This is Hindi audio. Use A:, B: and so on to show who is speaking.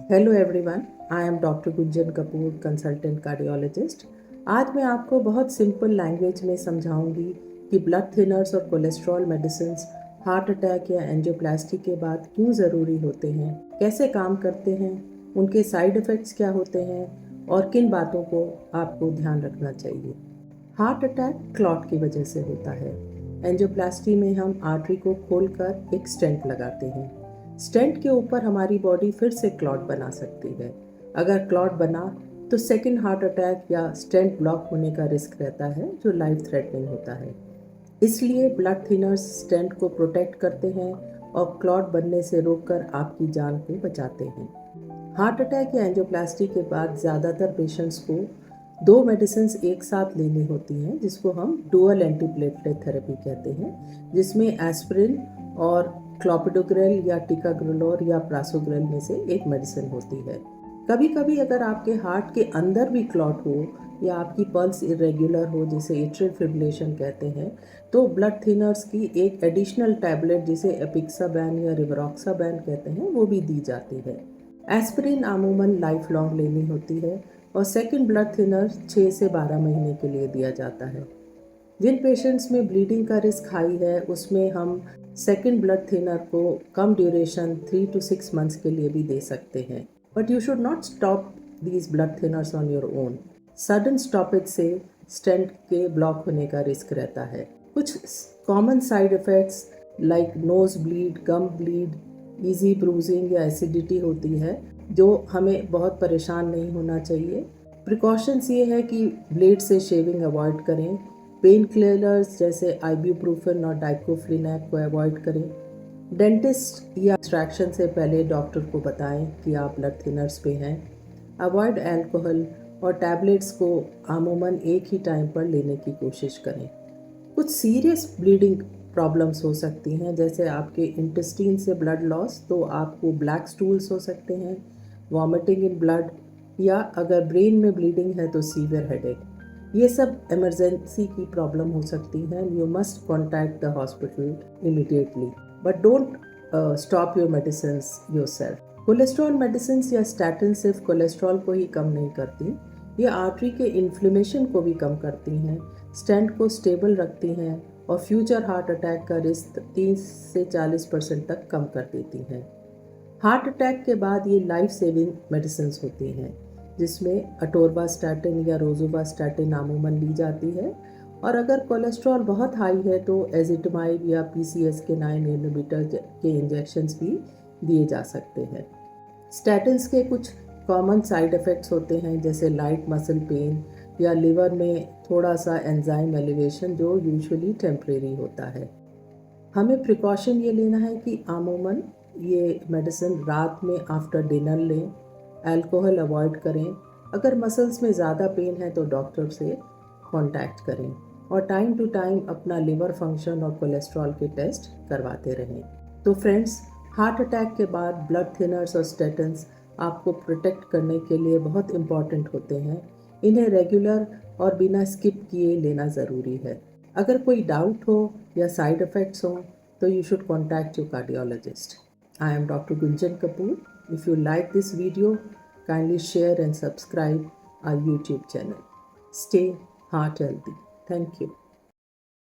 A: Hello everyone, I am doctor Gunjan Kapoor, consultant cardiologist. आज मैं आपको बहुत सिंपल लैंग्वेज में समझाऊंगी कि ब्लड थिनर्स और कोलेस्ट्रॉल मेडिसिन्स हार्ट अटैक या एंजियोप्लास्टी के बाद क्यों ज़रूरी होते हैं, कैसे काम करते हैं, उनके साइड इफ़ेक्ट्स क्या होते हैं और किन बातों को आपको ध्यान रखना चाहिए। हार्ट अटैक क्लॉट की वजह से होता है। एंजियोप्लास्टी में हम आर्टरी को खोलकर एक स्टेंट लगाते हैं। स्टेंट के ऊपर हमारी बॉडी फिर से क्लॉट बना सकती है। अगर क्लॉट बना तो सेकेंड हार्ट अटैक या स्टेंट ब्लॉक होने का रिस्क रहता है, जो लाइफ थ्रेटनिंग होता है। इसलिए ब्लड थिनर्स स्टेंट को प्रोटेक्ट करते हैं और क्लॉट बनने से रोककर आपकी जान को बचाते हैं। हार्ट अटैक या एंजियोप्लास्टी के बाद ज़्यादातर पेशेंट्स को 2 मेडिसिन एक साथ लेनी होती हैं, जिसको हम डुअल एंटीप्लेटलेट थेरेपी कहते हैं, जिसमें एस्पिरिन और क्लोपिडोग्रेल या टिकाग्रोलोर या प्रासोग्रेल में से एक मेडिसिन होती है। कभी कभी अगर आपके हार्ट के अंदर भी क्लॉट हो या आपकी पल्स इरेगुलर हो, जिसे एट्रियल फिब्रिलेशन कहते हैं, तो ब्लड थिनर्स की एक एडिशनल टैबलेट, जिसे एपिक्साबैन या रिवरॉक्साबैन कहते हैं, वो भी दी जाती है। एस्पिरिन अमूमन लाइफ लॉन्ग लेनी होती है और सेकेंड ब्लड थिनर 6 से 12 महीने के लिए दिया जाता है। जिन पेशेंट्स में ब्लीडिंग का रिस्क हाई है, उसमें हम सेकेंड ब्लड थिनर को कम ड्यूरेशन 3 to 6 मंथ्स के लिए भी दे सकते हैं। But you should not stop these blood thinners on your own. Sudden stoppage से स्टेंट के ब्लॉक होने का रिस्क रहता है। कुछ common side effects like nose bleed, gum bleed, easy bruising या एसिडिटी होती है, जो हमें बहुत परेशान नहीं होना चाहिए। प्रिकॉशंस ये है कि ब्लेड से शेविंग अवॉइड करें। पेन किलर्स जैसे आइब्यूप्रोफेन और डाइक्लोफिनेक को अवॉइड करें। डेंटिस्ट या एक्सट्रैक्शन से पहले डॉक्टर को बताएं कि आप ब्लड थिनर्स पे हैं। अवॉइड अल्कोहल और टैबलेट्स को अमूमन एक ही टाइम पर लेने की कोशिश करें। कुछ सीरियस ब्लीडिंग प्रॉब्लम्स हो सकती हैं, जैसे आपके इंटेस्टाइन से ब्लड लॉस, तो आपको ब्लैक स्टूल्स हो सकते हैं, वॉमिटिंग इन ब्लड, या अगर ब्रेन में ब्लीडिंग है तो सीवियर हेडेक। ये सब इमरजेंसी की प्रॉब्लम हो सकती है। You must contact the hospital immediately, but don't stop your medicine yourself. Cholesterol medicine या स्टैटिन सिर्फ कोलेस्ट्रॉल को ही कम नहीं करती, ये आर्टरी के इन्फ्लेमेशन को भी कम करती हैं, स्टेंट को स्टेबल रखती हैं और फ्यूचर हार्ट अटैक का रिस्क 30 से 40% तक कम कर देती हैं। हार्ट अटैक के बाद ये लाइफ सेविंग मेडिसिन होती हैं, जिसमें अटोरवास्टैटिन या रोजुवास्टैटिन अमूमन ली जाती है। और अगर कोलेस्ट्रॉल बहुत हाई है तो एजिटमाइब या PCSK9 इनहिबिटर के इंजेक्शंस भी दिए जा सकते हैं। स्टैटिन्स के कुछ कॉमन साइड इफ़ेक्ट्स होते हैं, जैसे लाइट मसल पेन या लिवर में थोड़ा सा एंजाइम एलिवेशन, जो यूजुअली टेम्परेरी होता है। हमें प्रिकॉशन ये लेना है कि अमूमन ये मेडिसिन रात में आफ्टर डिनर लें। अल्कोहल अवॉइड करें। अगर मसल्स में ज़्यादा पेन है तो डॉक्टर से कांटेक्ट करें और टाइम टू टाइम अपना लिवर फंक्शन और कोलेस्ट्रॉल के टेस्ट करवाते रहें। तो फ्रेंड्स, हार्ट अटैक के बाद ब्लड थिनर्स और स्टेटिन्स आपको प्रोटेक्ट करने के लिए बहुत इम्पॉर्टेंट होते हैं। इन्हें रेगुलर और बिना स्किप किए लेना ज़रूरी है। अगर कोई डाउट हो या साइड इफ़ेक्ट्स हो तो you should contact your cardiologist. I am Dr. Gunjan Kapoor. If you like this video, kindly share and subscribe our YouTube channel. Stay heart healthy. Thank you.